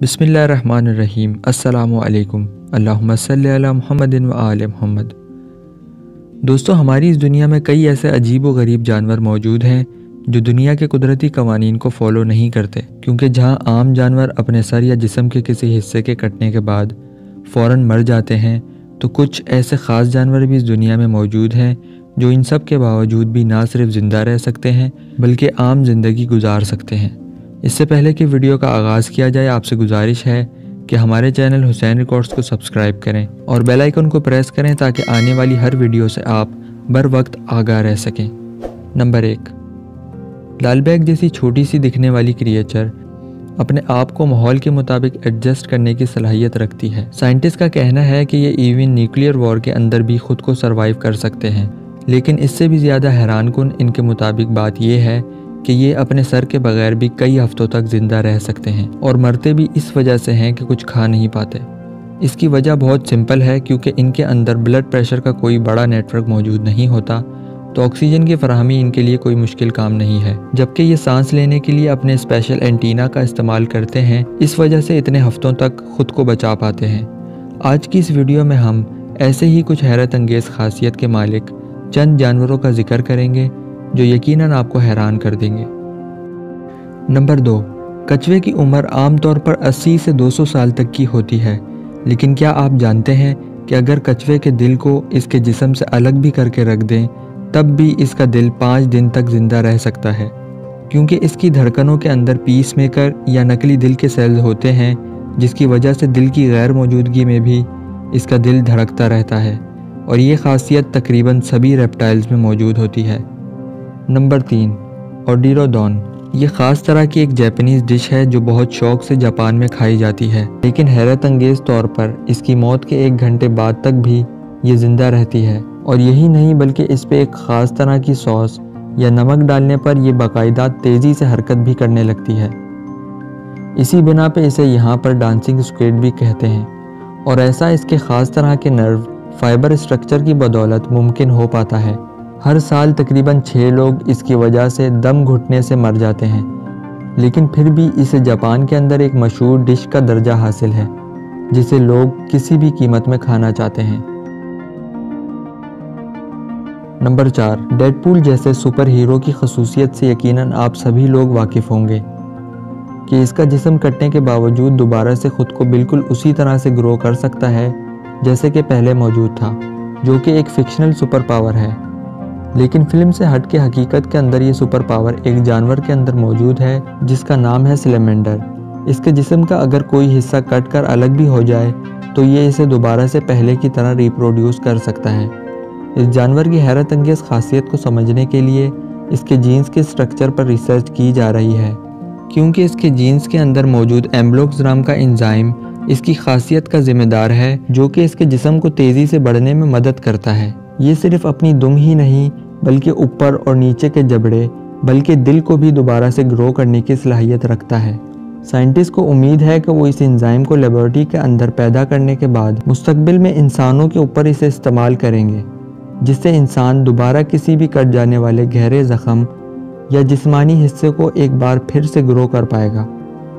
بسم اللہ الرحمن الرحیم۔ السلام علیکم۔ اللہم صلی علی محمد و آل محمد۔ دوستو، ہماری اس دنیا میں کئی ایسے عجیب و غریب جانور موجود ہیں جو دنیا کے قدرتی قوانین کو فالو نہیں کرتے، کیونکہ جہاں عام جانور اپنے سر یا جسم کے کسی حصے کے کٹنے کے بعد فوراً مر جاتے ہیں، تو کچھ ایسے خاص جانور بھی اس دنیا میں موجود ہیں جو ان سب کے باوجود بھی نہ صرف زندہ رہ سکتے ہیں بلکہ عام زندگی گزار سکتے ہیں۔ اس سے پہلے کہ ویڈیو کا آغاز کیا جائے، آپ سے گزارش ہے کہ ہمارے چینل حسین ریکارڈز کو سبسکرائب کریں اور بیل آئیکن کو پریس کریں تاکہ آنے والی ہر ویڈیو سے آپ بر وقت آگاہ رہ سکیں۔ نمبر 1، لال بیگ جیسی چھوٹی سی دکھنے والی کریچر اپنے آپ کو ماحول کے مطابق ایڈجسٹ کرنے کی صلاحیت رکھتی ہے۔ سائنٹسٹ کا کہنا ہے کہ یہ ایون نیوکلیئر وار کے اندر بھی خود کو سروائیو کر سکتے ہیں، لیکن اس سے بھی زیادہ حیران کن ان کے مطابق بات یہ ہے کہ یہ اپنے سر کے بغیر بھی کئی ہفتوں تک زندہ رہ سکتے ہیں، اور مرتے بھی اس وجہ سے ہیں کہ کچھ کھا نہیں پاتے۔ اس کی وجہ بہت سمپل ہے، کیونکہ ان کے اندر بلڈ پریشر کا کوئی بڑا نیٹ ورک موجود نہیں ہوتا، تو آکسیجن کی فراہمی ان کے لیے کوئی مشکل کام نہیں ہے، جبکہ یہ سانس لینے کے لیے اپنے اسپیشل اینٹینا کا استعمال کرتے ہیں، اس وجہ سے اتنے ہفتوں تک خود کو بچا پاتے ہیں۔ آج کی اس ویڈیو میں ہم ایسے ہی کچھ حیرت انگیز خاصیت کے مالک چند جانوروں کا ذکر کریں گے جو یقیناً آپ کو حیران کر دیں گے۔ نمبر 2، کچھوے کی عمر عام طور پر 80 سے 200 سال تک کی ہوتی ہے، لیکن کیا آپ جانتے ہیں کہ اگر کچھوے کے دل کو اس کے جسم سے الگ بھی کر کے رکھ دیں تب بھی اس کا دل 5 دن تک زندہ رہ سکتا ہے، کیونکہ اس کی دھڑکنوں کے اندر پیس میکر یا نقلی دل کے سیلز ہوتے ہیں، جس کی وجہ سے دل کی غیر موجودگی میں بھی اس کا دل دھڑکتا رہتا ہے، اور یہ خاصیت تقریباً سبھی ریپٹائلز میں موجود ہوتی ہے۔ نمبر 3، اوڈیرودون۔ یہ خاص طرح کی ایک جاپانیز ڈش ہے جو بہت شوق سے جاپان میں کھائی جاتی ہے، لیکن حیرت انگیز طور پر اس کی موت کے 1 گھنٹے بعد تک بھی یہ زندہ رہتی ہے، اور یہی نہیں بلکہ اس پہ ایک خاص طرح کی سوس یا نمک ڈالنے پر یہ باقاعدہ تیزی سے حرکت بھی کرنے لگتی ہے۔ اسی بنا پہ اسے یہاں پر ڈانسنگ اسکویڈ بھی کہتے ہیں، اور ایسا اس کے خاص طرح کے نرو فائبر اسٹرکچر کی بدولت ممکن ہو پاتا ہے۔ ہر سال تقریباً 6 لوگ اس کی وجہ سے دم گھٹنے سے مر جاتے ہیں، لیکن پھر بھی اسے جاپان کے اندر ایک مشہور ڈش کا درجہ حاصل ہے جسے لوگ کسی بھی قیمت میں کھانا چاہتے ہیں۔ نمبر 4، ڈیڈ پول جیسے سپر ہیرو کی خصوصیت سے یقیناً آپ سبھی لوگ واقف ہوں گے کہ اس کا جسم کٹنے کے باوجود دوبارہ سے خود کو بالکل اسی طرح سے گرو کر سکتا ہے جیسے کہ پہلے موجود تھا، جو کہ ایک فکشنل سپر پاور ہے، لیکن فلم سے ہٹ کے حقیقت کے اندر یہ سپر پاور ایک جانور کے اندر موجود ہے جس کا نام ہے سلیمنڈر۔ اس کے جسم کا اگر کوئی حصہ کٹ کر الگ بھی ہو جائے تو یہ اسے دوبارہ سے پہلے کی طرح ریپروڈیوس کر سکتا ہے۔ اس جانور کی حیرت انگیز خاصیت کو سمجھنے کے لیے اس کے جینز کے سٹرکچر پر ریسرچ کی جا رہی ہے، کیونکہ اس کے جینز کے اندر موجود ایمبلوکس نام کا انزائم اس کی خاصیت کا ذمہ دار ہے، جو کہ اس کے جسم کو تیزی سے بڑھنے میں مدد کرتا ہے۔ یہ صرف اپنی دم ہی نہیں بلکہ اوپر اور نیچے کے جبڑے بلکہ دل کو بھی دوبارہ سے گرو کرنے کی صلاحیت رکھتا ہے۔ سائنٹسٹ کو امید ہے کہ وہ اس انزائم کو لیبارٹری کے اندر پیدا کرنے کے بعد مستقبل میں انسانوں کے اوپر اسے استعمال کریں گے، جس سے انسان دوبارہ کسی بھی کٹ جانے والے گہرے زخم یا جسمانی حصے کو ایک بار پھر سے گرو کر پائے گا،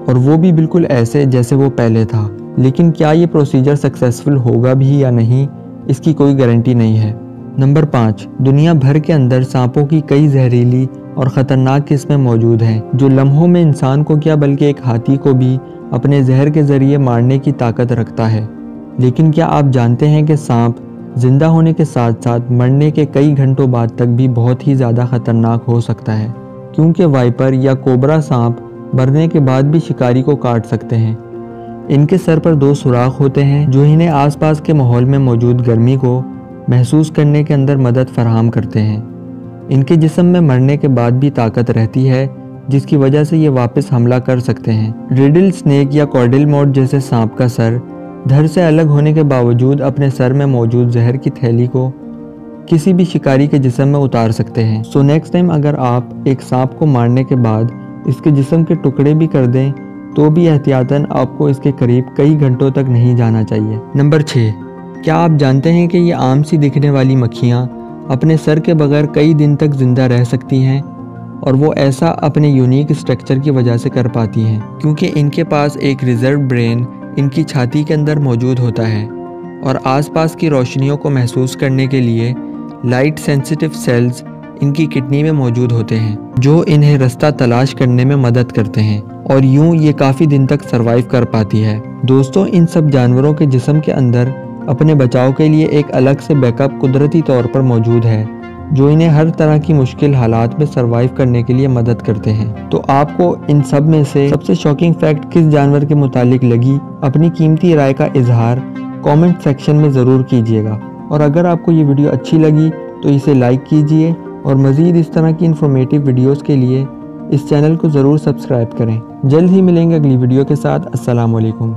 اور وہ بھی بالکل ایسے جیسے وہ پہلے تھا۔ لیکن کیا یہ پروسیجر سکسیسفل ہوگا بھی یا نہیں، اس کی کوئی گارنٹی نہیں ہے۔ نمبر 5، دنیا بھر کے اندر سانپوں کی کئی زہریلی اور خطرناک قسمیں موجود ہیں جو لمحوں میں انسان کو کیا بلکہ ایک ہاتھی کو بھی اپنے زہر کے ذریعے مارنے کی طاقت رکھتا ہے۔ لیکن کیا آپ جانتے ہیں کہ سانپ زندہ ہونے کے ساتھ ساتھ مرنے کے کئی گھنٹوں بعد تک بھی بہت ہی زیادہ خطرناک ہو سکتا ہے، کیونکہ وائپر یا کوبرا سانپ مرنے کے بعد بھی شکاری کو کاٹ سکتے ہیں۔ ان کے سر پر 2 سوراخ ہوتے ہیں جو انہیں آس پاس کے ماحول میں موجود گرمی کو محسوس کرنے کے اندر مدد فراہم کرتے ہیں۔ ان کے جسم میں مرنے کے بعد بھی طاقت رہتی ہے، جس کی وجہ سے یہ واپس حملہ کر سکتے ہیں۔ ریڈل سنیک یا کارڈل موڈ جیسے سانپ کا سر دھڑ سے الگ ہونے کے باوجود اپنے سر میں موجود زہر کی تھیلی کو کسی بھی شکاری کے جسم میں اتار سکتے ہیں۔ سو نیکسٹ ٹائم اگر آپ ایک سانپ کو مارنے کے بعد اس کے جسم کے ٹکڑے بھی کر دیں تو بھی احتیاطاً آپ کو اس کے قریب کئی گھنٹوں تک نہیں جانا چاہیے۔ نمبر 6، کیا آپ جانتے ہیں کہ یہ عام سی دکھنے والی مکھیاں اپنے سر کے بغیر کئی دن تک زندہ رہ سکتی ہیں، اور وہ ایسا اپنے یونیک اسٹرکچر کی وجہ سے کر پاتی ہیں کیونکہ ان کے پاس ایک ریزرو برین ان کی چھاتی کے اندر موجود ہوتا ہے اور آس پاس کی روشنیوں کو محسوس کرنے کے لیے لائٹ سینسیٹیو سیلز ان کی کڈنی میں موجود ہوتے ہیں جو انہیں رستہ تلاش کرنے میں مدد کرتے ہیں اور یوں یہ کافی دن تک سروائیو کر پاتی ہے۔ دوستو، ان سب جانوروں کے جسم کے اندر اپنے بچاؤ کے لیے ایک الگ سے بیک اپ قدرتی طور پر موجود ہے جو انہیں ہر طرح کی مشکل حالات میں سروائیو کرنے کے لیے مدد کرتے ہیں۔ تو آپ کو ان سب میں سے سب سے شاکنگ فیکٹ کس جانور کے متعلق لگی؟ اپنی قیمتی رائے کا اظہار کامنٹ سیکشن میں ضرور کیجیے گا، اور اگر آپ کو یہ ویڈیو اچھی لگی تو اسے لائک کیجیے اور مزید اس طرح کی انفارمیٹیو ویڈیوز کے لیے اس چینل کو ضرور سبسکرائب کریں۔ جلد ہی ملیں گے اگلی ویڈیو کے ساتھ۔ السلام علیکم۔